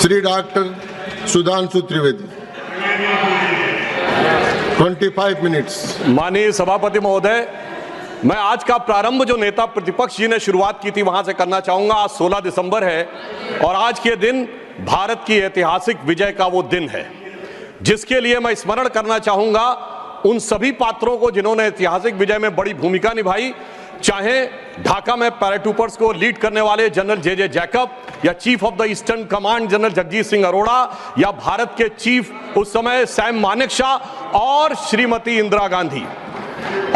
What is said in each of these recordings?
Shri doctor Sudhanshu Trivedi 25 minutes. माननीय सभापति महोदय, मैं आज का प्रारंभ जो नेता प्रतिपक्ष जी ने शुरुआत की थी वहां से करना चाहूंगा। आज 16 दिसंबर है और आज के दिन भारत की ऐतिहासिक विजय का वो दिन है जिसके लिए मैं स्मरण करना चाहूंगा उन सभी पात्रों को जिन्होंने ऐतिहासिक विजय में बड़ी भूमिका निभाई, चाहे ढाका में पैराट्रूपर्स को लीड करने वाले जनरल जे जैकब या chief of the eastern command general Jagjit Singh Arora या भारत के चीफ उस समय सैम मानेकशॉ और श्रीमती इंदिरा गांधी।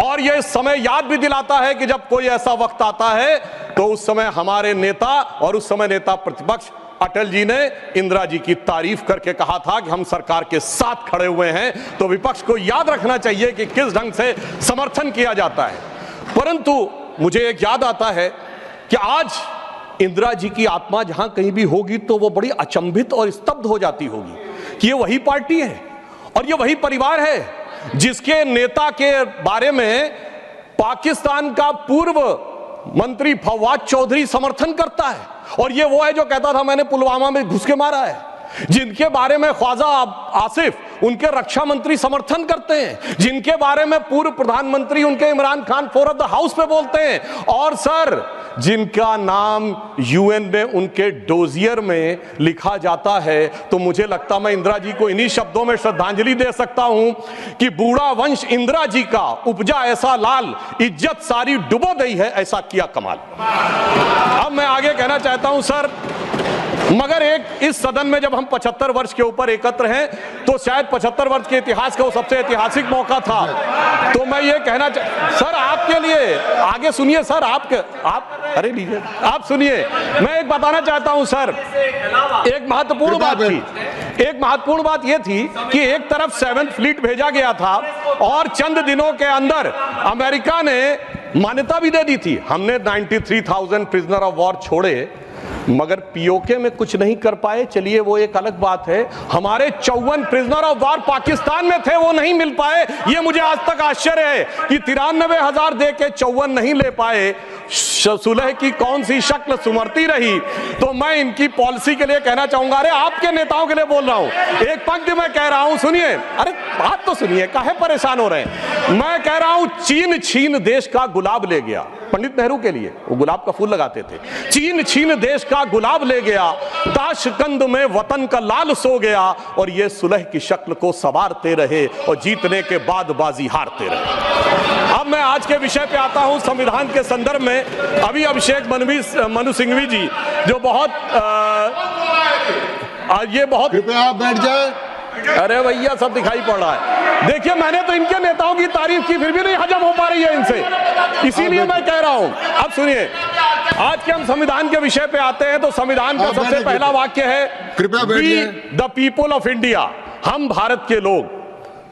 और यह समय याद भी दिलाता है कि जब कोई ऐसा वक्त आता है तो उस समय हमारे नेता और उस समय नेता प्रतिपक्ष अटल जी ने इंदिरा जी की तारीफ करके कहा था कि हम सरकार के साथ खड़े हुए हैं। तो विपक्ष को याद रखना चाहिए कि किस ढंग से समर्थन किया जाता है। परंतु मुझे एक याद आता है कि आज इंदिरा जी की आत्मा जहां कहीं भी होगी तो वो बड़ी अचंभित और स्तब्ध हो जाती होगी कि ये वही पार्टी है और ये वही परिवार है जिसके नेता के बारे में पाकिस्तान का पूर्व मंत्री फवाद चौधरी समर्थन करता है। और ये वो है जो कहता था मैंने पुलवामा में घुस के मारा है, जिनके बारे में ख्वाजा आसिफ उनके रक्षा मंत्री समर्थन करते हैं, जिनके बारे में पूर्व प्रधानमंत्री उनके Imran Khan floor of the house पे बोलते हैं, और सर जिनका नाम यूएन में उनके डोजियर में लिखा जाता है। तो मुझे लगता मैं इंदिरा जी को इन्हीं शब्दों में श्रद्धांजलि दे सकता हूं कि बूढ़ा वंश इंदिरा जी का उपजा ऐसा लाल, इज्जत सारी डुबो गई है ऐसा किया कमाल। अब मैं आगे कहना चाहता हूं सर, मगर एक इस सदन में जब हम 75 वर्ष के ऊपर एकत्र हैं तो शायद 75 वर्ष के इतिहास का वो सबसे ऐतिहासिक मौका था। तो मैं ये कहना सर आपके लिए आगे सुनिए सर, आप अरे लीजिए आप सुनिए, मैं एक बताना चाहता हूं सर, एक महत्वपूर्ण बात ये थी कि एक तरफ 7th फ्लीट भेजा गया था और चंद दिनों के अंदर अमेरिका ने मान्यता भी दे दी थी। हमने 93,000 प्रिजनर ऑफ वॉर छोड़े मगर पीओके में कुछ नहीं कर पाए। चलिए वो एक अलग बात है। हमारे 54 प्रिजनर ऑफ वॉर पाकिस्तान में थे, वो नहीं मिल पाए। ये मुझे आज तक आश्चर्य है कि 93,000 दे के 54 नहीं ले पाए। सुलह की कौन सी शक्ल सुमरती रही। तो मैं इनकी पॉलिसी के लिए कहना चाहूंगा, अरे आपके नेताओं के लिए बोल रहा हूं, एक पंक्ति में कह रहा हूं, सुनिए, अरे बात तो सुनिए, काहे परेशान हो रहे हैं। मैं कह रहा हूं चीन छीन देश का गुलाब ले गया। पंडित नेहरू के लिए वो गुलाब का फूल लगाते थे। चीन छीन देश का गुलाब ले गया, ताशकंद में वतन का लाल सो गया, और ये सुलह की शक्ल को संवारते रहे और जीतने के बाद बाजी हारते रहे। अब मैं आज के विषय पे आता हूं। संविधान के संदर्भ में अभी अभिषेक मनु सिंघवी जी जो बहुत कृपया आप बैठ जाए। अरे भैया सब दिखाई पड़ रहा है। देखिए मैंने तो इनके नेताओं की तारीफ की फिर भी नहीं हजम हो पा रही है इनसे, इसीलिए मैं कह रहा हूं। अब सुनिए, आज के हम संविधान के विषय पे आते हैं तो संविधान का सबसे पहला वाक्य है, कृपया बैठिए, द पीपल ऑफ इंडिया, हम भारत के लोग।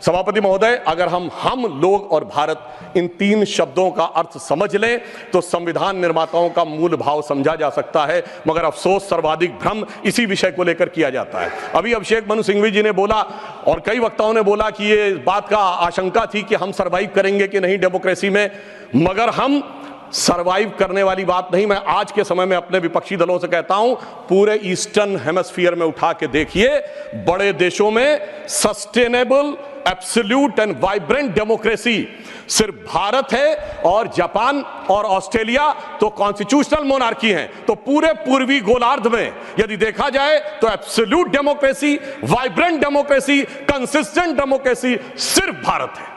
सभापति महोदय, अगर हम लोग और भारत इन 3 शब्दों का अर्थ समझ लें तो संविधान निर्माताओं का मूल भाव समझा जा सकता है। मगर अफसोस सर्वाधिक भ्रम इसी विषय को लेकर किया जाता है। अभी अभिषेक मनु सिंघवी जी ने बोला और कई वक्ताओं ने बोला कि ये बात का आशंका थी कि हम सरवाइव करेंगे कि नहीं डेमोक्रेसी में, मगर हम सरवाइव करने वाली बात नहीं। मैं आज के समय में अपने विपक्षी दलों से कहता हूं, पूरे ईस्टर्न हेमिस्फीयर में उठा के देखिए, बड़े देशों में sustainable absolute and vibrant democracy सिर्फ भारत है, और जापान और ऑस्ट्रेलिया तो कॉन्स्टिट्यूशनल मोनार्की हैं। तो पूरे पूर्वी गोलार्ध में यदि देखा जाए तो absolute democracy, vibrant democracy, consistent democracy सिर्फ भारत है।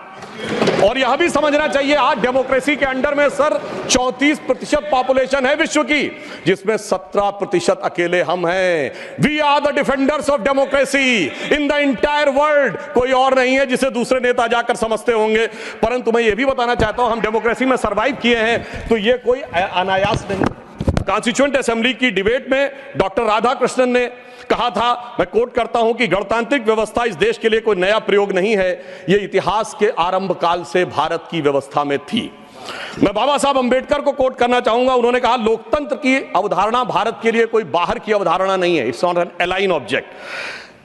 और यह भी समझना चाहिए, आज डेमोक्रेसी के अंडर में सर 34% पॉपुलेशन है विश्व की, जिसमें 17% अकेले हम हैं। We are the defenders of democracy in the entire world. कोई और नहीं है जिसे दूसरे नेता जाकर समझते होंगे। परंतु मैं यह भी बताना चाहता हूं, हम डेमोक्रेसी में सरवाइव किए हैं तो यह कोई अनायास नहीं। कॉन्स्टिट्यूएंट असेंबली की डिबेट में डॉक्टर राधाकृष्णन ने कहा था, मैं कोट करता हूं, कि गणतांत्रिक व्यवस्था इस देश के लिए कोई नया प्रयोग नहीं है, यह इतिहास के आरंभ काल से भारत की व्यवस्था में थी। मैं बाबा साहब अंबेडकर को कोट करना चाहूंगा। उन्होंने कहा, लोकतंत्र की अवधारणा भारत के लिए कोई बाहर की अवधारणा नहीं है, it's not an align object.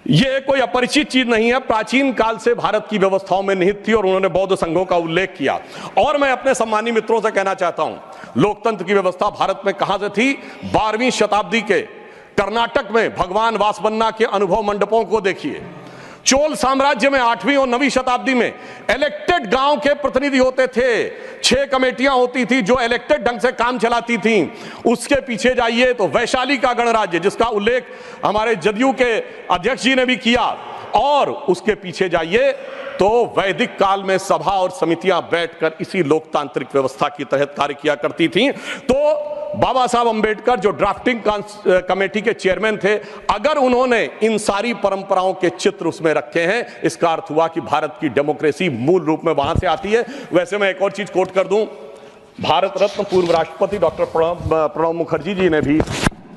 ये कोई अपरिचित चीज नहीं है, प्राचीन काल से भारत की व्यवस्थाओं में निहित थी। और उन्होंने बौद्ध संघों का उल्लेख किया। और मैं अपने सम्मानी मित्रों से कहना चाहता हूं, लोकतंत्र की व्यवस्था भारत में कहां से थी? 12वीं शताब्दी के कर्नाटक में भगवान वासवन्ना के अनुभव मंडपों को देखिए। चोल साम्राज्य में 8वीं और 9वीं शताब्दी में इलेक्टेड गांव के प्रतिनिधि होते थे, 6 कमेटियां होती थी जो इलेक्टेड ढंग से काम चलाती थी। उसके पीछे जाइए तो वैशाली का गणराज्य, जिसका उल्लेख हमारे जदयू के अध्यक्ष जी ने भी किया, और उसके पीछे जाइए तो वैदिक काल में सभा और समितियां बैठकर इसी लोकतांत्रिक व्यवस्था के तहत कार्य किया करती थी। तो बाबा साहब अंबेडकर जो ड्राफ्टिंग कमेटी के चेयरमैन थे, अगर उन्होंने इन सारी परंपराओं के चित्र उसमें रखे हैं, इसका अर्थ हुआ कि भारत की डेमोक्रेसी मूल रूप में वहां से आती है। वैसे मैं एक और चीज कोट कर दूं, भारत रत्न पूर्व राष्ट्रपति डॉक्टर प्रणब मुखर्जी जी ने भी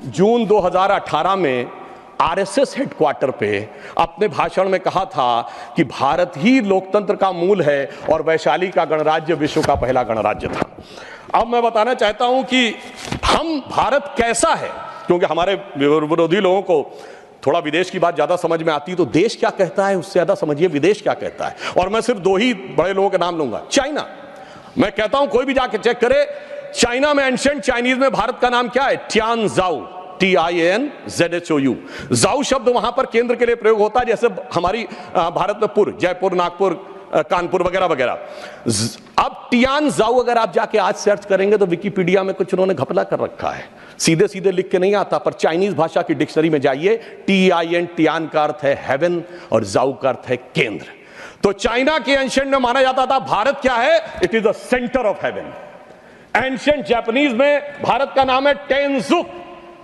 जून 2018 में आरएसएस हेडक्वार्टर पे अपने भाषण में कहा था कि भारत ही लोकतंत्र का मूल है और वैशाली का गणराज्य विश्व का पहला गणराज्य था। अब मैं बताना चाहता हूं कि हम भारत कैसा है, क्योंकि हमारे विरोधी लोगों को थोड़ा विदेश की बात ज्यादा समझ में आती है, तो देश क्या कहता है उससे ज्यादा समझिए विदेश क्या कहता है। और मैं सिर्फ 2 ही बड़े लोगों के नाम लूंगा। चाइना, मैं कहता हूं कोई भी जाके चेक करे, चाइना में एंशिएंट चाइनीज में भारत का नाम क्या है? Tan Zhao, TIANZHOU। जाऊ शब्द वहां पर केंद्र के लिए प्रयोग होता है, जैसे हमारी भारत में पुर, जयपुर, नागपुर, कानपुर वगैरह वगैरह। अब टियान जाऊ अगर आप जाके आज सर्च करेंगे तो विकिपीडिया में कुछ उन्होंने घपला कर रखा है, सीधे सीधे लिख के नहीं आता, पर चाइनीज भाषा की डिक्शनरी में जाइए, TIN टियान का अर्थ है हेवन और जाऊ का अर्थ है केंद्र। तो चाइना के एंशिएंट में माना जाता था भारत क्या है? It is the centre of heaven. Ancient Japanese में भारत का नाम है Tenjiku,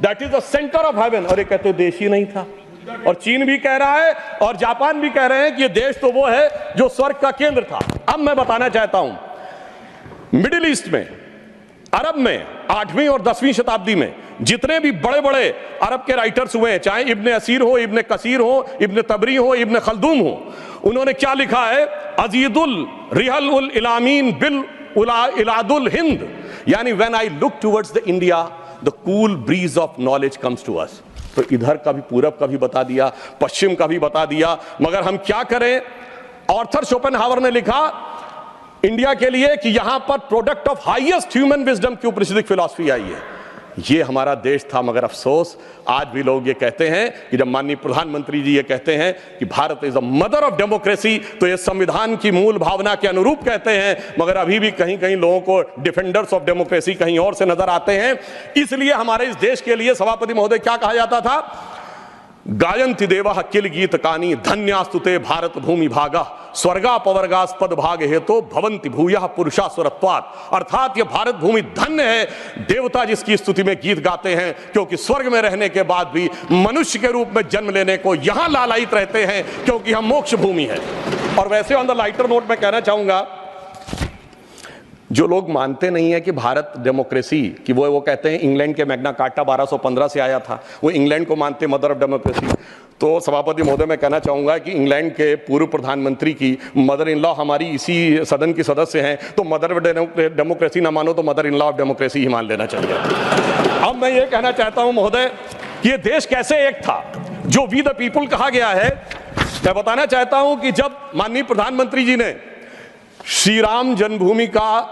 that is the centre of heaven. और ये कहते देश ही नहीं था, और चीन भी कह रहा है और जापान भी कह रहे हैं कि ये देश तो वो है जो स्वर्ग का केंद्र था। अब मैं बताना चाहता हूं, मिडिल ईस्ट में, अरब में 8वीं और 10वीं शताब्दी में जितने भी बड़े बड़े अरब के राइटर्स हुए हैं, चाहे इब्ने असीर हो, इब्ने कसीर हो, इब्ने तबरी हो, इब्ने खल्दूम हो, उन्होंने क्या लिखा है? अजीदुल रिहल उल इलामीन बिल इलादुल हिंद, यानी when I look towards the India the cool breeze of knowledge comes to us. तो इधर का भी, पूरब का भी बता दिया, पश्चिम का भी बता दिया, मगर हम क्या करें? आर्थर शोपेनहावर ने लिखा इंडिया के लिए कि यहां पर product of highest human wisdom की उपनिषदिक फिलॉसफी आई है। ये हमारा देश था, मगर अफसोस आज भी लोग ये कहते हैं कि जब माननीय प्रधानमंत्री जी ये कहते हैं कि Bharat is a mother of democracy, तो ये संविधान की मूल भावना के अनुरूप कहते हैं, मगर अभी भी कहीं कहीं लोगों को डिफेंडर्स ऑफ डेमोक्रेसी कहीं और से नजर आते हैं। इसलिए हमारे इस देश के लिए सभापति महोदय क्या कहा जाता था? गायन्ति देवः किल गीत कानी धन्यास्तुते भारत भूमि भागा स्वर्गापवर्गास्पद भाग हेतो भवन्ति भूयः पुरुषा सुरत्वात्। अर्थात ये भारत भूमि धन्य है, देवता जिसकी स्तुति में गीत गाते हैं, क्योंकि स्वर्ग में रहने के बाद भी मनुष्य के रूप में जन्म लेने को यहां लालायित रहते हैं, क्योंकि हम मोक्ष भूमि है। और वैसे ऑन द लाइटर नोट मैं कहना चाहूंगा, जो लोग मानते नहीं है कि भारत डेमोक्रेसी कि वो कहते हैं इंग्लैंड के मैग्ना कार्टा 1215 से आया था, वो इंग्लैंड को मानते मदर ऑफ डेमोक्रेसी। तो सभापति महोदय मैं कहना चाहूंगा कि इंग्लैंड के पूर्व प्रधानमंत्री की मदर इन लॉ हमारी इसी सदन की सदस्य हैं, तो मदर ऑफ डेमोक्रेसी ना मानो तो mother in law of democracy ही मान लेना चाहिए। अब मैं ये कहना चाहता हूं महोदय कि ये देश कैसे एक था जो वी द पीपुल कहा गया है। मैं बताना चाहता हूं कि जब माननीय प्रधानमंत्री जी ने श्री राम जन्मभूमि का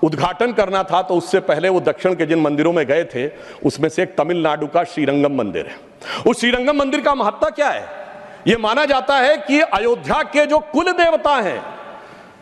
उद्घाटन करना था, तो उससे पहले वो दक्षिण के जिन मंदिरों में गए थे उसमें से एक तमिलनाडु का श्रीरंगम मंदिर है। उस श्रीरंगम मंदिर का महत्व क्या है? यह माना जाता है कि अयोध्या के जो कुल देवता हैं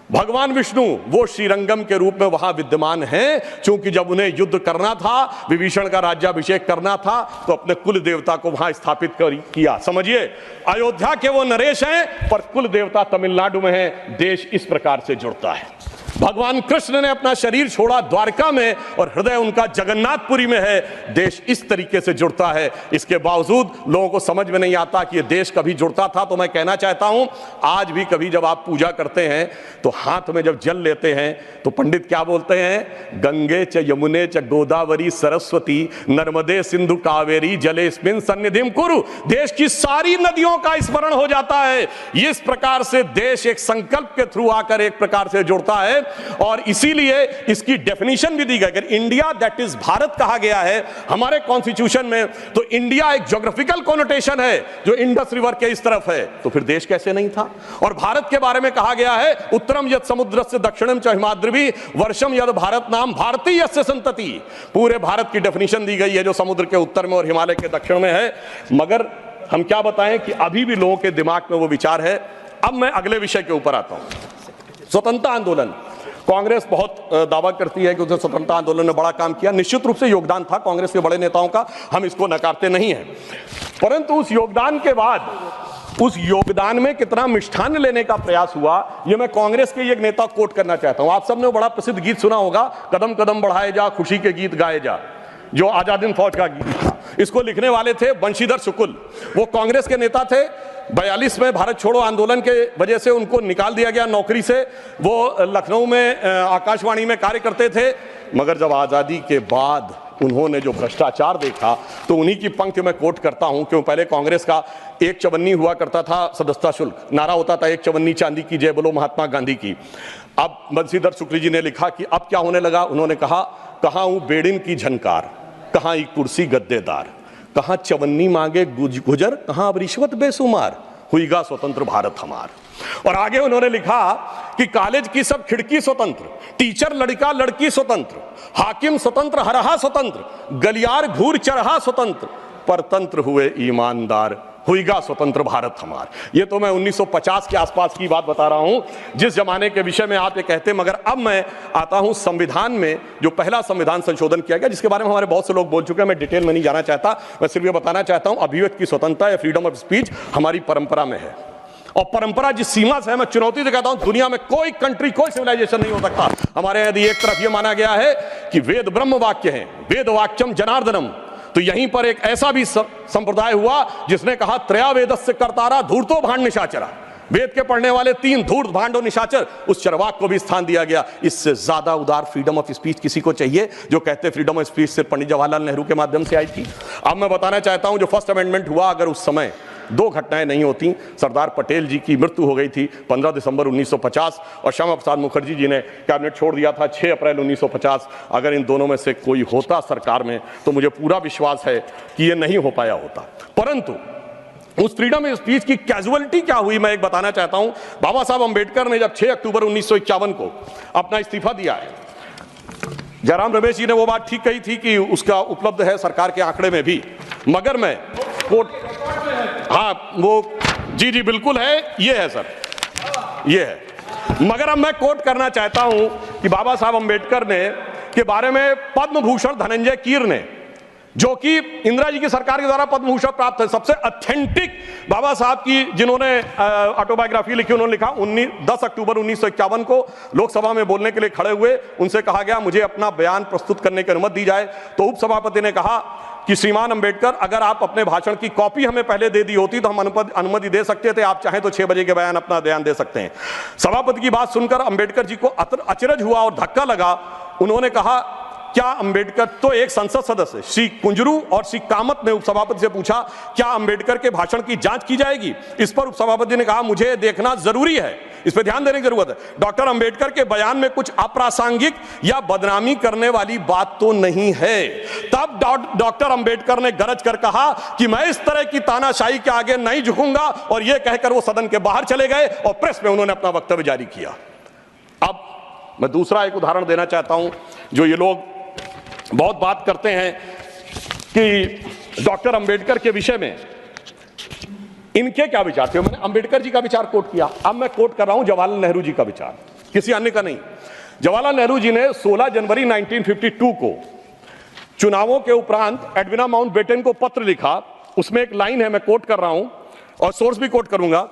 भगवान विष्णु, वो श्रीरंगम के रूप में वहां विद्यमान हैं, क्योंकि जब उन्हें युद्ध करना था, विभीषण का राज्याभिषेक करना था, तो अपने कुल देवता को वहां स्थापित किया। समझिए, अयोध्या के वो नरेश हैं पर कुल देवता तमिलनाडु में है। देश इस प्रकार से जुड़ता है। भगवान कृष्ण ने अपना शरीर छोड़ा द्वारका में और हृदय उनका जगन्नाथपुरी में है। देश इस तरीके से जुड़ता है। इसके बावजूद लोगों को समझ में नहीं आता कि यह देश कभी जुड़ता था। तो मैं कहना चाहता हूं, आज भी कभी जब आप पूजा करते हैं तो हाथ में जब जल लेते हैं तो पंडित क्या बोलते हैं? गंगे च यमुने च गोदावरी सरस्वती नर्मदे सिंधु कावेरी जलेस्मिन् सन्निधिं कुरु। देश की सारी नदियों का स्मरण हो जाता है। इस प्रकार से देश एक संकल्प के थ्रू आकर एक प्रकार से जुड़ता है। और इसीलिए इसकी डेफिनेशन भी दी गई। अगर इंडिया दैट इज भारत कहा गया है हमारे कॉन्स्टिट्यूशन में, तो इंडिया एक ज्योग्राफिकल कोनोटेशन है जो इंडस रिवर के इस तरफ है, तो फिर देश कैसे नहीं था। और भारत के बारे में कहा गया है उत्तरम यद समुद्रस्य दक्षिणम च हिमाद्रिभि वर्षम यद भारत नाम भारतीय यस्य संतति। पूरे भारत की डेफिनेशन दी गई है जो समुद्र के उत्तर में और हिमालय के दक्षिण में है। मगर हम क्या बताएं कि अभी भी लोगों के दिमाग में वो विचार है। अब मैं अगले विषय के ऊपर आता हूं। स्वतंत्रता आंदोलन, कांग्रेस बहुत दावा करती है कि उसने स्वतंत्रता आंदोलन में बड़ा काम किया। निश्चित रूप से योगदान था कांग्रेस के बड़े नेताओं का, हम इसको नकारते नहीं हैं। परंतु उस योगदान के बाद उस योगदान में कितना मिष्ठान लेने का प्रयास हुआ, यह मैं कांग्रेस के एक नेता कोट करना चाहता हूं। आप सबने बड़ा प्रसिद्ध गीत सुना होगा, कदम कदम बढ़ाए जा खुशी के गीत गाए जा, जो आजाद हिंद फौज का गीत था। इसको लिखने वाले थे बंशीधर शुक्ल, वो कांग्रेस के नेता थे। 42 में भारत छोड़ो आंदोलन के वजह से उनको निकाल दिया गया नौकरी से। वो लखनऊ में आकाशवाणी में कार्य करते थे। मगर जब आज़ादी के बाद उन्होंने जो भ्रष्टाचार देखा, तो उन्हीं की पंक्ति मैं कोट करता हूं। क्यों, पहले कांग्रेस का एक चवन्नी हुआ करता था सदस्यता शुल्क, नारा होता था एक चवन्नी चांदी की जय बोलो महात्मा गांधी की। अब बंशीधर शुक्ल जी ने लिखा कि अब क्या होने लगा। उन्होंने कहा, कहाँ हूं बेड़िन की झनकार, कहाँ एक कुर्सी गद्देदार, कहाँ चवन्नी मांगे गुजर, कहाँ अब रिश्वत बेसुमार, हुईगा स्वतंत्र भारत हमार। और आगे उन्होंने लिखा कि कॉलेज की सब खिड़की स्वतंत्र, टीचर लड़का लड़की स्वतंत्र, हाकिम स्वतंत्र हरहा स्वतंत्र, गलियार घूर चरहा स्वतंत्र, परतंत्र हुए ईमानदार, हुईगा स्वतंत्र भारत हमार। ये तो मैं 1950 के आसपास की बात बता रहा हूं, जिस जमाने के विषय में आप ये कहते। मगर अब मैं आता हूं संविधान में, जो पहला संविधान संशोधन किया गया, जिसके बारे में हमारे बहुत से लोग बोल चुके हैं, मैं डिटेल में नहीं जाना चाहता। मैं सिर्फ ये बताना चाहता हूं, अभिव्यक्ति की स्वतंत्रता या फ्रीडम ऑफ स्पीच हमारी परंपरा में है। और परंपरा जिस सीमा से है, मैं चुनौती से कहता हूं, दुनिया में कोई कंट्री, कोई सिविलाइजेशन नहीं हो सकता। हमारे यदि एक तरफ यह माना गया है कि वेद ब्रह्म वाक्य है, वेद वाक्यम जनार्दनम, तो यहीं पर एक ऐसा भी संप्रदाय हुआ जिसने कहा त्रया वेदस्य कर्तारा धूर्तो भांड निशाचरा। वेद के पढ़ने वाले 3 धूर्त भांड और निशाचर, उस चरवाक को भी स्थान दिया गया। इससे ज्यादा उदार फ्रीडम ऑफ स्पीच किसी को चाहिए? जो कहते फ्रीडम ऑफ स्पीच सिर्फ पंडित जवाहरलाल नेहरू के माध्यम से आई थी। अब मैं बताना चाहता हूं, जो फर्स्ट अमेंडमेंट हुआ, अगर उस समय 2 घटनाएं नहीं होती, सरदार पटेल जी की मृत्यु हो गई थी 15 दिसंबर 1950, और श्यामा प्रसाद मुखर्जी जी ने कैबिनेट छोड़ दिया था 6 अप्रैल 1950। अगर इन दोनों में से कोई होता सरकार में, तो मुझे पूरा विश्वास है कि यह नहीं हो पाया होता। परंतु उस फ्रीडम ऑफ स्पीच की कैजुअलिटी क्या हुई, मैं एक बताना चाहता हूं। बाबा साहब अंबेडकर ने जब 6 अक्टूबर 1951 को अपना इस्तीफा दिया है, जयराम रमेश जी ने वो बात ठीक कही थी कि उसका उपलब्ध है सरकार के आंकड़े में भी। मगर मैं कोट, हाँ वो जी बिल्कुल है, ये है सर, ये है। मगर अब मैं कोट करना चाहता हूं कि बाबा साहब अंबेडकर ने के बारे में पद्म भूषण धनंजय कीर ने, जो कि इंदिरा जी की सरकार के द्वारा पद्म भूषण प्राप्त है, सबसे ऑथेंटिक बाबा साहब की जिन्होंने ऑटोबायोग्राफी लिखी, उन्होंने लिखा 10 अक्टूबर 1951 को लोकसभा में बोलने के लिए खड़े हुए। उनसे कहा गया मुझे अपना बयान प्रस्तुत करने की अनुमति दी जाए। तो उपसभापति ने कहा कि श्रीमान अंबेडकर, अगर आप अपने भाषण की कॉपी हमें पहले दे दी होती तो हम अनुमति दे सकते थे, आप चाहें तो 6 बजे के बयान अपना बयान दे सकते हैं। सभापति की बात सुनकर अंबेडकर जी को अचरज हुआ और धक्का लगा। उन्होंने कहा, क्या अंबेडकर, तो एक संसद सदस्य श्री कुंजरू और श्री कामत ने उपसभापति से पूछा, क्या अंबेडकर के भाषण की जांच की जाएगी? इस पर उपसभापति ने कहा, मुझे देखना जरूरी है, इस पर ध्यान देने की जरूरत है। डॉक्टर अंबेडकर के बयान में कुछ अप्रासंगिक या बदनामी करने वाली बात तो नहीं है। तब डॉक्टर अंबेडकर ने गरज कर कहा कि मैं इस तरह की तानाशाही के आगे नहीं झुकूंगा, और यह कहकर वो सदन के बाहर चले गए और प्रेस में उन्होंने अपना वक्तव्य जारी किया। अब मैं दूसरा एक उदाहरण देना चाहता हूं। जो ये लोग बहुत बात करते हैं कि डॉक्टर अंबेडकर के विषय में इनके क्या विचार थे, मैंने अंबेडकर जी का विचार कोट किया। अब मैं कोट कर रहा हूं जवाहरलाल नेहरू जी का विचार, किसी अन्य का नहीं। जवाहरलाल नेहरू जी ने 16 जनवरी 1952 को चुनावों के उपरांत एडविना माउंटबेटन को पत्र लिखा। उसमें एक लाइन है, मैं कोट कर रहा हूं और सोर्स भी कोट करूंगा।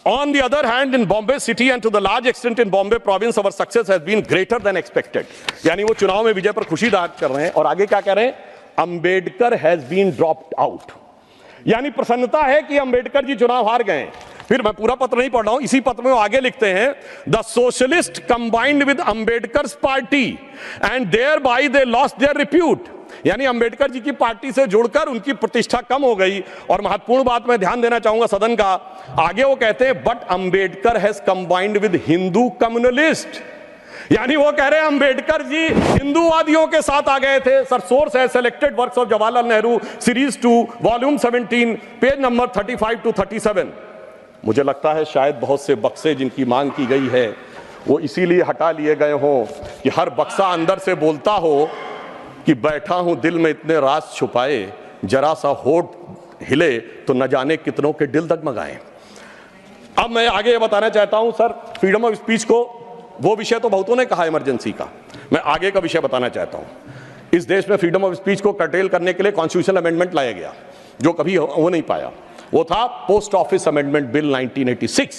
On the other hand, in Bombay city and to the large extent in Bombay province, our success has been greater than expected. यानी वो चुनाव में विजय पर खुशी जाहिर कर रहे हैं। और आगे क्या कह रहे हैं? Ambedkar has been dropped out, यानी प्रसन्नता है कि अंबेडकर जी चुनाव हार गए। फिर मैं पूरा पत्र नहीं पढ़ रहा हूं, इसी पत्र में वो आगे लिखते हैं, the socialist combined with Ambedkar's party and thereby they lost their repute, यानी अंबेडकर जी की पार्टी से जुड़कर उनकी प्रतिष्ठा कम हो गई। और महत्वपूर्ण बात मैं ध्यान देना चाहूंगा सदन का, आगे वो कहते हैं but Ambedkar has combined with Hindu communalist, यानी वो कह रहे हैं अंबेडकर जी हिंदूवादियों के साथ आ गए थे। सर सोर्स है selected works of Jawaharlal Nehru series 2 volume 17 page number 35 to 37। मुझे लगता है शायद बहुत से बक्से जिनकी मांग की गई है वो इसीलिए हटा लिए गए हों कि हर बक्सा अंदर से बोलता हो कि बैठा हूं दिल में इतने राज छुपाए, जरा सा होठ हिले तो न जाने कितनों के दिल डगमगाए। अब मैं आगे ये बताना चाहता हूं सर, फ्रीडम ऑफ स्पीच को, वो विषय तो बहुतों ने कहा इमरजेंसी का, मैं आगे का विषय बताना चाहता हूं। इस देश में फ्रीडम ऑफ स्पीच को कर्टेल करने के लिए कॉन्स्टिट्यूशनल अमेंडमेंट लाया गया जो कभी हो नहीं पाया। वो था पोस्ट ऑफिस अमेंडमेंट बिल 1986,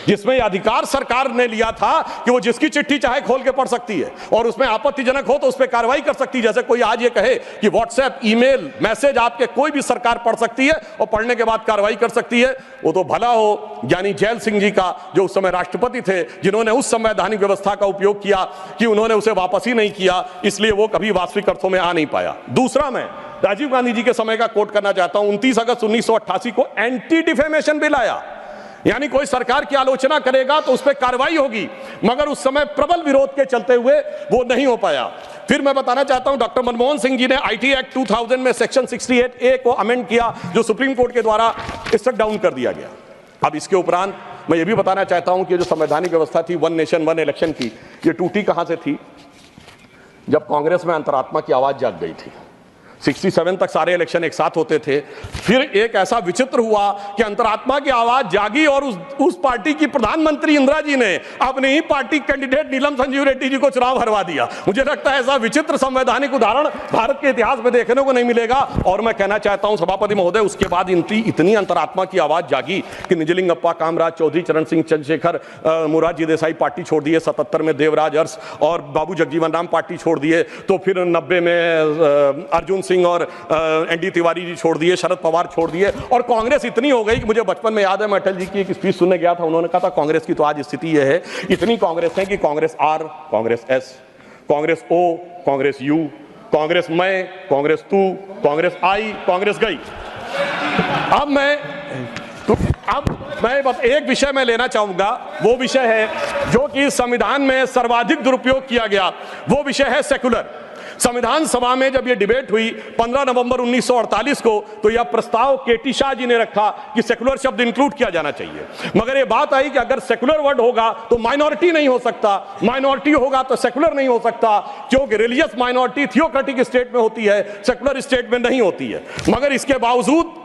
जिसमें यह अधिकार सरकार ने लिया था कि वो जिसकी चिट्ठी चाहे खोल के पढ़ सकती है और उसमें आपत्तिजनक हो तो उस पर कार्रवाई कर सकती है। जैसे कोई आज ये कहे कि व्हाट्सएप ईमेल मैसेज आपके कोई भी सरकार पढ़ सकती है और पढ़ने के बाद कार्रवाई कर सकती है। वो तो भला हो ज्ञानी जैल सिंह जी का, जो उस समय राष्ट्रपति थे, जिन्होंने उस संवैधानिक व्यवस्था का उपयोग किया कि उन्होंने उसे वापस ही नहीं किया, इसलिए वो कभी वास्तविक अर्थों में आ नहीं पाया। दूसरा, मैं राजीव गांधी जी के समय का कोट करना चाहता हूं। 29 अगस्त 1988 को एंटी डिफेमेशन बिल आया, यानी कोई सरकार की आलोचना करेगा तो उस पर कार्रवाई होगी, मगर उस समय प्रबल विरोध के चलते हुए वो नहीं हो पाया। फिर मैं बताना चाहता हूं डॉक्टर मनमोहन सिंह जी ने आईटी एक्ट 2000 में सेक्शन 68A को अमेंड किया, जो सुप्रीम कोर्ट के द्वारा स्ट्रक डाउन कर दिया गया। अब इसके उपरांत मैं ये भी बताना चाहता हूं कि जो संवैधानिक व्यवस्था थी वन नेशन वन इलेक्शन की, ये टूटी कहां से थी? जब कांग्रेस में अंतरात्मा की आवाज जाग गई थी। 67 तक सारे इलेक्शन एक साथ होते थे। फिर एक ऐसा विचित्र हुआ कि अंतरात्मा की आवाज जागी और उस पार्टी की प्रधानमंत्री इंदिरा जी ने अपने ही पार्टी कैंडिडेट नीलम संजीव रेड्डी जी को चुनाव हरवा दिया। मुझे लगता है ऐसा विचित्र संवैधानिक उदाहरण भारत के इतिहास में देखने को नहीं मिलेगा। और मैं कहना चाहता हूं सभापति महोदय, उसके बाद इतनी अंतरात्मा की आवाज जागी कि निजलिंगप्पा, कामराज चौधरी, चरण सिंह चंद्रशेखर, मोरारजी देसाई पार्टी छोड़ दिए, 77 में देवराज अरस और बाबू जगजीवन राम पार्टी छोड़ दिए, तो फिर 90 में अर्जुन सिंह और एनडी तिवारी जी छोड़ दिए, शरद पवार छोड़ दिए, और कांग्रेस इतनी हो गई कि मुझे बचपन में याद है, मैं अटल जी की एक स्पीच सुनने गया था, उन्होंने कहा था कांग्रेस की तो आज स्थिति यह है, इतनी कांग्रेस है कि Congress R, Congress S, Congress O, Congress U, Congress मैं, कांग्रेस तू, कांग्रेस आई, कांग्रेस गई। अब मैं एक विषय में लेना चाहूंगा, वो विषय है जो कि संविधान में सर्वाधिक दुरुपयोग किया गया, वो विषय है सेकुलर। संविधान सभा में जब यह डिबेट हुई 15 नवंबर 1948 को, तो यह प्रस्ताव केटी शाह जी ने रखा कि सेकुलर शब्द इंक्लूड किया जाना चाहिए। मगर यह बात आई कि अगर सेकुलर वर्ड होगा तो माइनॉरिटी नहीं हो सकता, माइनॉरिटी होगा तो सेकुलर नहीं हो सकता, क्योंकि रिलीजियस माइनॉरिटी थियोक्रेटिक स्टेट में होती है, सेकुलर स्टेट में नहीं होती है। मगर इसके बावजूद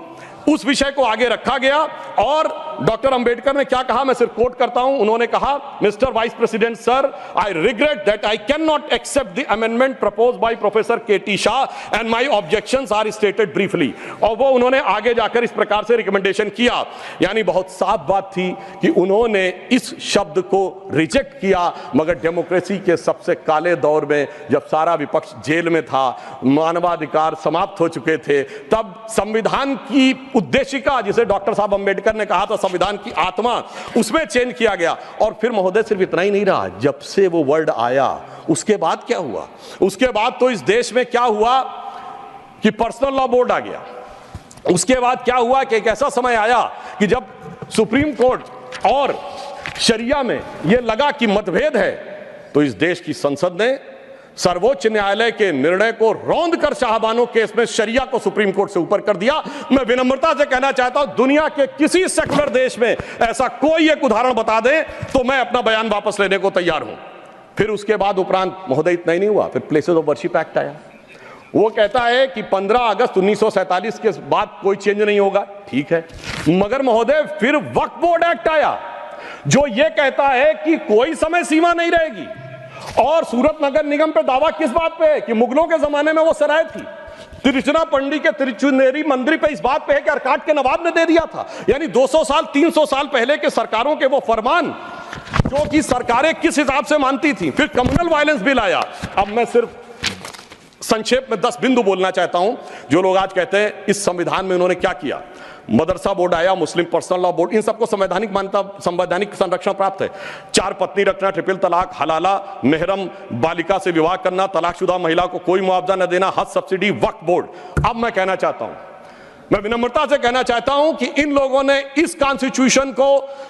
उस विषय को आगे रखा गया और डॉक्टर अंबेडकर ने क्या कहा, मैं सिर्फ कोट करता हूं। उन्होंने कहा, mister vice president sir, I regret that I can not accept the amendment proposed by professor K T Shah and my objections are stated briefly. और वो उन्होंने आगे जाकर इस प्रकार से रिकमेंडेशन किया, यानी बहुत साफ बात थी कि उन्होंने इस शब्द को रिजेक्ट किया। मगर डेमोक्रेसी के सबसे काले दौर में, जब सारा विपक्ष जेल में था, मानवाधिकार समाप्त हो चुके थे, तब संविधान की उद्देशिका, जिसे डॉक्टर साहब अंबेडकर ने कहा था संविधान की आत्मा, उसमें चेंज किया गया। और फिर महोदय सिर्फ इतना ही नहीं रहा, जब से वो वर्ड आया उसके बाद क्या हुआ? उसके बाद तो इस देश में क्या हुआ कि पर्सनल लॉ बोर्ड आ गया। उसके बाद क्या हुआ कि एक ऐसा समय आया कि जब सुप्रीम कोर्ट और शरिया में यह लगा कि मतभेद है, तो इस देश की संसद ने सर्वोच्च न्यायालय के निर्णय को रौंद कर शाहबानो केस में शरिया को सुप्रीम कोर्ट से ऊपर कर दिया। मैं विनम्रता से कहना चाहता हूं, दुनिया के किसी सेकुलर देश में ऐसा कोई एक उदाहरण बता दे तो मैं अपना बयान वापस लेने को तैयार हूं। फिर उसके बाद उपरांत महोदय इतना ही नहीं हुआ, फिर प्लेसेस ऑफ वर्शिप एक्ट आया। वो कहता है कि 15 अगस्त 1947 के बाद कोई चेंज नहीं होगा, ठीक है। मगर महोदय फिर वक्फ बोर्ड एक्ट आया, जो ये कहता है कि कोई समय सीमा नहीं रहेगी। और सूरत नगर निगम पे दावा किस बात पे है कि मुगलों के जमाने में वो सराय थी। तिरुचनापल्ली के तिरुचुनेरी मंदिर पे इस बात पे है कि अरकाट के नवाब ने दे दिया था। यानी 200 साल 300 साल पहले के सरकारों के वो फरमान, जो कि सरकारें किस हिसाब से मानती थी। फिर कम्युनल वायलेंस बिल आया। अब मैं सिर्फ संक्षेप में 10 बिंदु बोलना चाहता हूं। जो लोग आज कहते हैं इस संविधान में उन्होंने क्या किया, मदरसा बोर्ड आया, मुस्लिम पर्सनल लॉ बोर्ड, इन सबको संवैधानिक मान्यता, संवैधानिक संरक्षण प्राप्त है। 4 पत्नी रखना, ट्रिपल तलाक, हलाला, मेहरम बालिका से विवाह करना, तलाकशुदा महिला को कोई मुआवजा न देना, हज सब्सिडी, वक्फ बोर्ड। अब मैं कहना चाहता हूं मैं विनम्रता से कहना चाहता हूं कि इन लोगों ने इस कॉन्स्टिट्यूशन को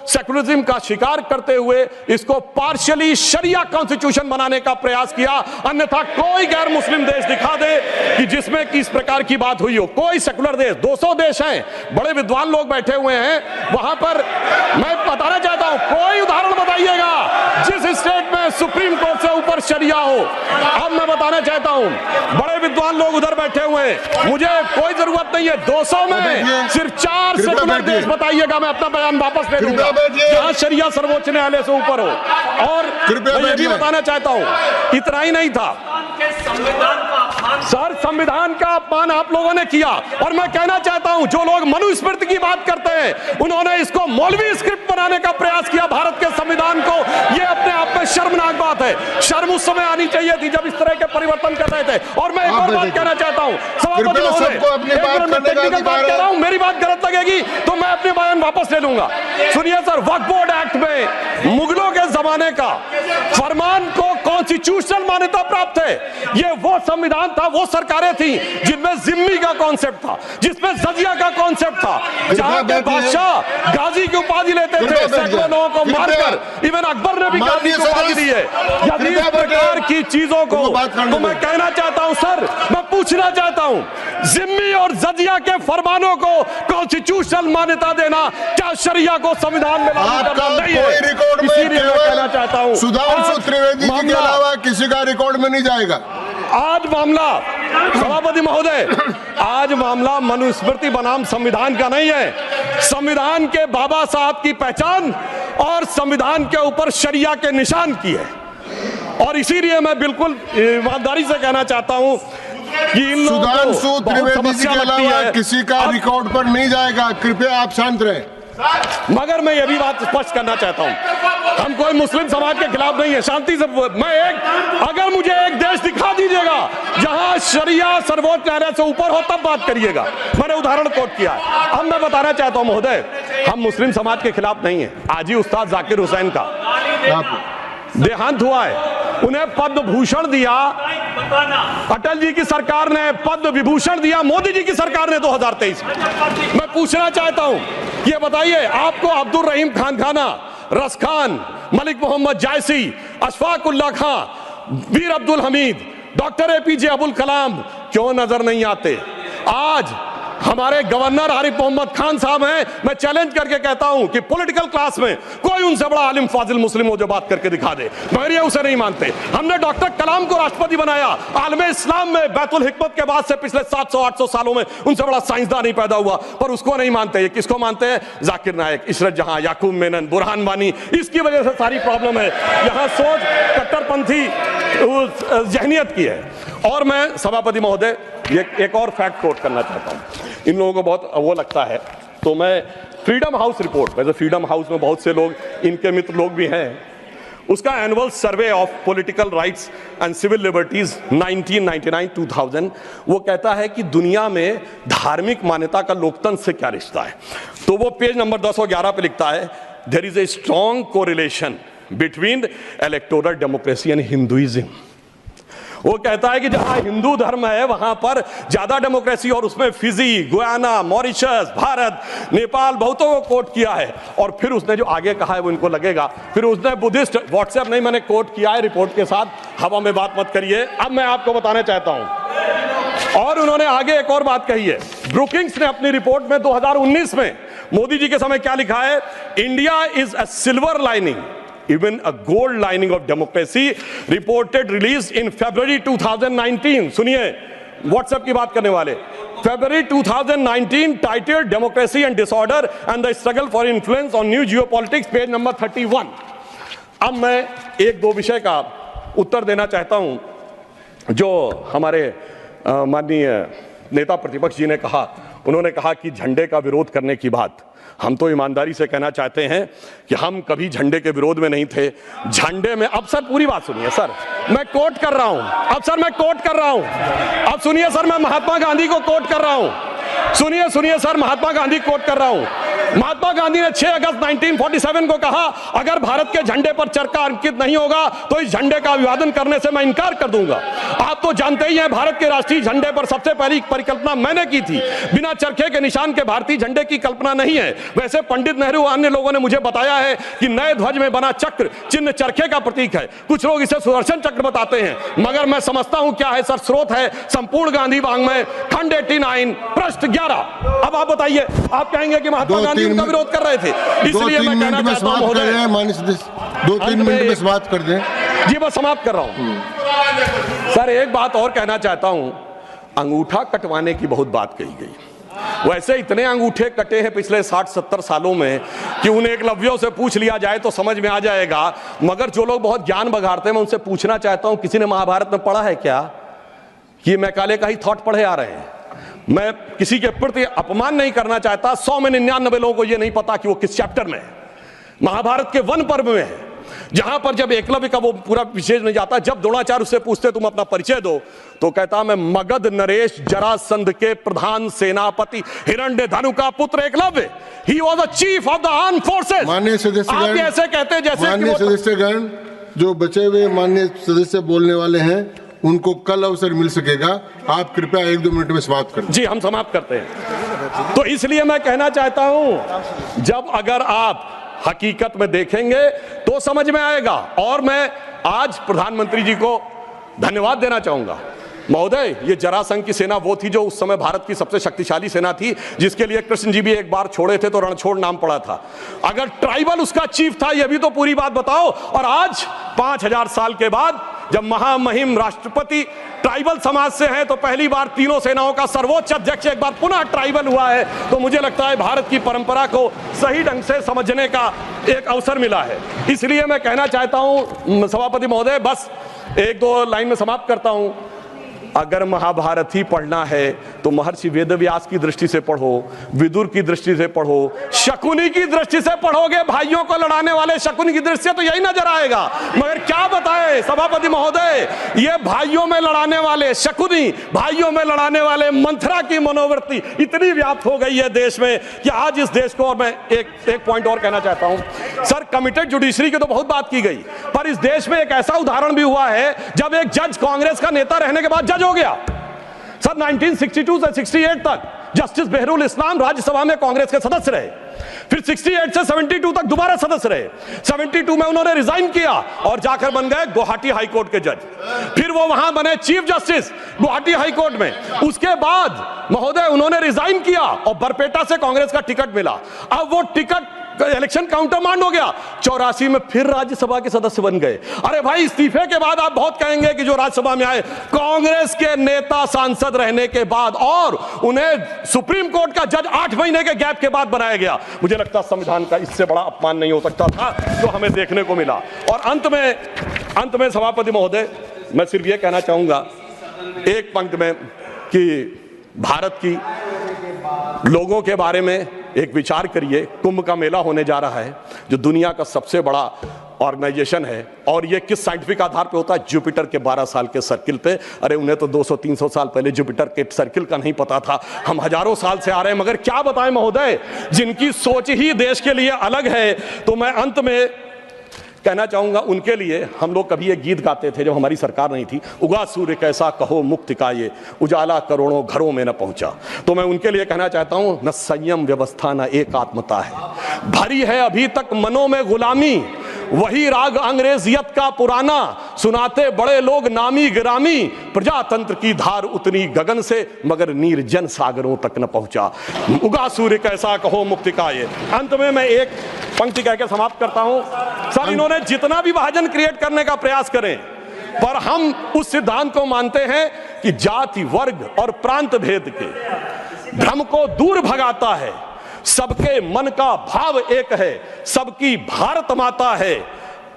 सेकुलरिज्म का शिकार करते हुए इसको पार्शियली शरिया कॉन्स्टिट्यूशन बनाने का प्रयास किया। अन्यथा कोई गैर मुस्लिम देश दिखा दे कि जिसमें कि इस प्रकार की बात हुई हो, कोई सेकुलर देश, 200 देश हैं, बड़े विद्वान लोग बैठे हुए हैं वहां पर। मैं बताना चाहता हूं, कोई उदाहरण बताइएगा जिस स्टेट में सुप्रीम कोर्ट से ऊपर शरिया हो। अब मैं बताना चाहता हूं, बड़े विद्वान लोग उधर बैठे हुए हैं, मुझे कोई जरूरत नहीं है 200 में सिर्फ 4 सेकुलर देश बताइएगा, मैं अपना बयान वापस ले लूंगा, जहां शरिया सर्वोच्च न्यायालय से ऊपर हो। और मैं ये भी बताना चाहता हूं, इतना ही नहीं था सर, संविधान का अपमान आप लोगों ने किया। और मैं कहना चाहता हूं, जो लोग मनुस्मृति की बात करते हैं, उन्होंने इसको मौलवी स्क्रिप्ट बनाने का प्रयास किया भारत के संविधान को। यह अपने आप में शर्मनाक बात है। शर्म उस समय आनी चाहिए थी जब इस तरह के परिवर्तन कर रहे थे। और मैं एक और बात कहना चाहता हूं, सभापति महोदय, टेक्निकल बात कह रहा हूं, मेरी बात गलत लगेगी तो मैं अपने बयान वापस ले लूंगा। सुनिए सर, वक्फ बोर्ड एक्ट में मुगलों के जमाने का फरमान को कॉन्स्टिट्यूशनल मान्यता प्राप्त है। यह वो संविधान था, वो सरकारें थी जिनमें जिम्मी का कॉन्सेप्ट था, जिसमें जजिया का कॉन्सेप्ट था, जहां के बादशाह गाजी की उपाधि लेते थे, सैकड़ों लोगों को मारकर। इवन अकबर ने भी गाजी की उपाधि दी है। यदि इस प्रकार की चीजों को, तो मैं कहना चाहता हूं सर, मैं पूछना चाहता हूं, जिम्मी और जजिया के फरमानों को कॉन्स्टिट्यूशनल मान्यता देना क्या शरिया को संविधान में लागू करना नहीं है? इसीलिए मैं कहना चाहता हूं, सुधांशु त्रिवेदी जी के अलावा किसी का रिकॉर्ड में नहीं जाएगा। आज मामला, सभापति महोदय, आज मामला मनुस्मृति बनाम संविधान का नहीं है। संविधान के बाबा साहब की पहचान और संविधान के ऊपर शरिया के निशान की है। और इसीलिए मैं बिल्कुल ईमानदारी से कहना चाहता हूं कि इन लोगों को सुधांशु त्रिवेदी जी के अलावा किसी का रिकॉर्ड पर नहीं जाएगा। कृपया आप शांत रहें। मगर मैं यह भी बात स्पष्ट करना चाहता हूं, हम कोई मुस्लिम समाज के खिलाफ नहीं है, शांति से। अगर मुझे एक देश दिखा दीजिएगा जहां शरिया सर्वोच्च न्यायालय से ऊपर हो, तब बात करिएगा। मैंने उदाहरण कोट किया। अब मैं बताना चाहता हूं महोदय, हम मुस्लिम समाज के खिलाफ नहीं है। आज ही उस्ताद जाकिर हुसैन का देहांत हुआ है, उन्हें पद्म भूषण दिया, अटल जी की सरकार ने पद्म विभूषण दिया, मोदी जी की सरकार ने 2023 में। मैं पूछना चाहता हूं, ये बताइए, आपको अब्दुल रहीम खान खाना, रस खान, मलिक मोहम्मद जायसी, अशफाक उल्लाह खान, वीर अब्दुल हमीद, डॉक्टर APJ अबुल कलाम क्यों नजर नहीं आते? आज हमारे गवर्नर आरिफ मोहम्मद खान साहब हैं। मैं चैलेंज करके कहता हूं कि पॉलिटिकल क्लास में कोई उनसे बड़ा आलिम फाजिल मुस्लिम हो जो बात करके दिखा दे, मगर ये उसे नहीं मानते। हमने डॉक्टर कलाम को राष्ट्रपति बनाया, आलमे इस्लाम में बैतुल हिकमत के बाद से पिछले 700-800 सालों में उनसे बड़ा साइंसदान नहीं पैदा हुआ, पर उसको नहीं मानते। ये किसको मानते हैं? जाकिर नायक, इशरत जहां, याकूब मेनन, बुरहान वानी। इसकी वजह से सारी प्रॉब्लम है। यहां सोच कट्टरपंथी जहनियत की है। और मैं सभापति महोदय ये एक और फैक्ट कोट करना चाहता हूं, इन लोगों को बहुत वो लगता है, तो मैं फ्रीडम हाउस रिपोर्ट, वैसे फ्रीडम हाउस में बहुत से लोग इनके मित्र लोग भी हैं, उसका annual survey of political rights and civil liberties 1999-2000 वो कहता है कि दुनिया में धार्मिक मान्यता का लोकतंत्र से क्या रिश्ता है। तो वो पेज नंबर 211 पे लिखता है, there is a strong correlation between electoral democracy and Hinduism. वो कहता है कि जहां हिंदू धर्म है वहां पर ज्यादा डेमोक्रेसी, और उसमें Fiji, Guyana, Mauritius, Bharat, Nepal बहुतों को कोट किया है। और फिर उसने जो आगे कहा है वो इनको लगेगा, फिर उसने बुद्धिस्ट, व्हाट्सएप नहीं, मैंने कोट किया है रिपोर्ट के साथ, हवा में बात मत करिए। अब मैं आपको बताना चाहता हूं, और उन्होंने आगे एक और बात कही है। ब्रुकिंग्स ने अपनी रिपोर्ट में 2019 में मोदी जी के समय क्या लिखा है? India is a silver lining, even a gold lining of democracy, reported released in February 2019. सुनिए, WhatsApp की बात करने वाले, February 2019 titled Democracy and Disorder and the Struggle for Influence on New Geopolitics, page number 31। अब मैं एक दो विषय का उत्तर देना चाहता हूं जो हमारे माननीय नेता प्रतिपक्ष जी ने कहा। उन्होंने कहा कि झंडे का विरोध करने की बात, हम तो ईमानदारी से कहना चाहते हैं कि हम कभी झंडे के विरोध में नहीं थे। झंडे में, अब सर पूरी बात सुनिए सर, मैं कोट कर रहा हूं, अब सर मैं कोट कर रहा हूं, अब सुनिए सर, मैं महात्मा गांधी को कोट कर रहा हूं, सुनिए सर, महात्मा गांधी कोट कर रहा हूं। महात्मा गांधी ने 6 अगस्त 1947 को कहा, अगर भारत के झंडे पर चरखा अंकित नहीं होगा तो इस झंडे का अभिवादन करने से मैं इनकार कर दूंगा। आप तो जानते ही हैं, भारत के राष्ट्रीय झंडे पर सबसे पहली परिकल्पना मैंने की थी। बिना चरखे के निशान के भारतीय झंडे की कल्पना नहीं है। वैसे पंडित नेहरू और अन्य लोगों ने मुझे बताया है कि नए ध्वज में बना चक्र चिन्ह चरखे का प्रतीक है। कुछ लोग इसे सुदर्शन चक्र बताते हैं, मगर मैं समझता हूं क्या है सर। स्रोत है संपूर्ण गांधी वाङ्मय, खंड 89, पृष्ठ 11। अब आप बताइए, आप कहेंगे कि महात्मा गांधी उनका विरोध कर रहे थे, इसलिए मैं कहना चाहता हूं महोदय, 2-3 मिनट में समाप्त कर दें। जी मैं समाप्त कर रहा हूं। सर एक बात और कहना चाहता हूं, अंगूठा कटवाने की बहुत बात कही गई। वैसे इतने अंगूठे कटे हैं पिछले 60-70 सालों में कि उन्हें एकलव्यों से पूछ लिया जाए तो समझ में आ जाएगा। मगर जो लोग बहुत ज्ञान बघाड़ते हैं, मैं उनसे पूछना चाहता हूं, किसी ने महाभारत में पढ़ा है क्या? कि मैकाले का ही थॉट पढ़े आ रहे हैं। मैं किसी के प्रति अपमान नहीं करना चाहता। 100 में 99 लोगों को यह नहीं पता कि वो किस चैप्टर में है। महाभारत के वन पर्व में है, जहां पर जब एकलव्य का वो पूरा विशेष नहीं जाता, जब द्रोणाचार्य उससे पूछते तुम अपना परिचय दो, तो कहता मैं मगध नरेश जरासंध के प्रधान सेनापति हिरण्यधनु का पुत्र Eklavya. He was the chief of the armed forces. माननीय सदस्यगण, आप ऐसे कहते हैं जैसे माननीय सदस्यगण, जो बचे हुए माननीय सदस्य बोलने वाले हैं उनको कल अवसर मिल सकेगा। आप कृपया 1-2 मिनट में समाप्त करें। जी हम समाप्त करते हैं। तो इसलिए मैं कहना चाहता हूं, जब अगर आप हकीकत में देखेंगे तो समझ में आएगा। और मैं आज प्रधानमंत्री जी को धन्यवाद देना चाहूंगा। महोदय, ये जरासंध की सेना वो थी जो उस समय भारत की सबसे शक्तिशाली सेना थी, जिसके लिए कृष्ण जी भी एक बार छोड़े थे तो रणछोड़ नाम पड़ा था। अगर ट्राइबल उसका चीफ था, यह भी तो पूरी बात बताओ। और आज 5000 साल के बाद जब महामहिम राष्ट्रपति ट्राइबल समाज से हैं, तो पहली बार तीनों सेनाओं का सर्वोच्च अध्यक्ष एक बार पुनः ट्राइबल हुआ है। तो मुझे लगता है भारत की परंपरा को सही ढंग से समझने का एक अवसर मिला है। इसलिए मैं कहना चाहता हूं सभापति महोदय, बस 1-2 लाइन में समाप्त करता हूं। अगर महाभारत ही पढ़ना है तो महर्षि वेदव्यास की दृष्टि से पढ़ो, विदुर की दृष्टि से पढ़ो, शकुनी की दृष्टि से पढ़ोगे, भाइयों को लड़ाने वाले शकुनी की दृष्टि से, तो यही नजर आएगा। मगर क्या बताएं सभापति महोदय, ये भाइयों में लड़ाने वाले शकुनी, भाइयों में लड़ाने वाले मंथरा की मनोवृत्ति इतनी व्याप्त हो गई है देश में कि आज इस देश को, और मैं एक पॉइंट और कहना चाहता हूं सर, कमिटेड जुडिशरी की तो बहुत बात की गई, पर इस देश में एक ऐसा उदाहरण भी हुआ है जब एक जज कांग्रेस का नेता रहने के बाद जज हो गया। सर 1962 से 68 तक जस्टिस बेहरुल इस्लाम राज्यसभा में कांग्रेस के सदस्य रहे। फिर 68 से 72 तक दोबारा सदस्य रहे। 72 में उन्होंने रिजाइन किया और जाकर बन गए गुवाहाटी हाई कोर्ट के जज। फिर वो वहां बने chief justice Guwahati high court में। उसके बाद महोदय उन्होंने रिजाइन किया और बरपेटा से कांग्रेस का टिकट मिला। अब वो टिकट इलेक्शन काउंटरमांड हो गया। 84 में फिर राज्यसभा के सदस्य बन गए। अरे भाई, इस्तीफे के बाद आप बहुत कहेंगे कि जो राज्यसभा में आए कांग्रेस के नेता सांसद रहने के बाद, और उन्हें सुप्रीम कोर्ट का जज 8 महीने के गैप के बाद बनाया गया। मुझे लगता संविधान का इससे बड़ा अपमान नहीं हो सकता था जो हमें देखने को मिला। और अंत में सभापति महोदय, मैं सिर्फ यह कहना चाहूंगा एक पंक्ति में कि भारत की लोगों के बारे में एक विचार करिए। कुंभ का मेला होने जा रहा है, जो दुनिया का सबसे बड़ा ऑर्गेनाइजेशन है, और ये किस साइंटिफिक आधार पे होता है? जुपिटर के 12 साल के सर्किल पे। अरे उन्हें तो 200-300 साल पहले जुपिटर के सर्किल का नहीं पता था, हम हजारों साल से आ रहे हैं। मगर क्या बताएं महोदय, जिनकी सोच ही देश के लिए अलग है। तो मैं अंत में कहना चाहूंगा, उनके लिए हम लोग कभी एक गीत गाते थे जब हमारी सरकार नहीं थी, उगा सूर्य कैसा कहो मुक्ति का ये, उजाला करोड़ों घरों में न पहुंचा। तो मैं उनके लिए कहना चाहता हूं, न संयम व्यवस्था न एकात्मता है, भरी है अभी तक मनों में गुलामी, वही राग अंग्रेजियत का पुराना, सुनाते बड़े लोग नामी गिरामी, प्रजातंत्र की धार उतनी गगन से मगर निर्जन सागरों तक न पहुंचा, उगा सूर्य कैसा कहो मुक्ति का ये। अंत में मैं एक पंक्ति कहकर समाप्त करता हूं। सर इन्होंने जितना भी विभाजन क्रिएट करने का प्रयास करें, पर हम उस सिद्धांत को मानते हैं कि जाति, वर्ग और प्रांत भेद के भ्रम को दूर भगाता है। सबके मन का भाव एक है, सबकी भारत माता है,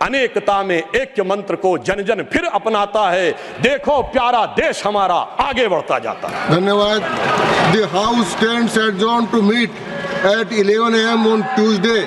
अनेकता में ऐक्य मंत्र को जन जन फिर अपनाता है। देखो प्यारा देश हमारा आगे बढ़ता जाता है। धन्यवाद। The House stands adjourned to meet at 11 AM on Tuesday.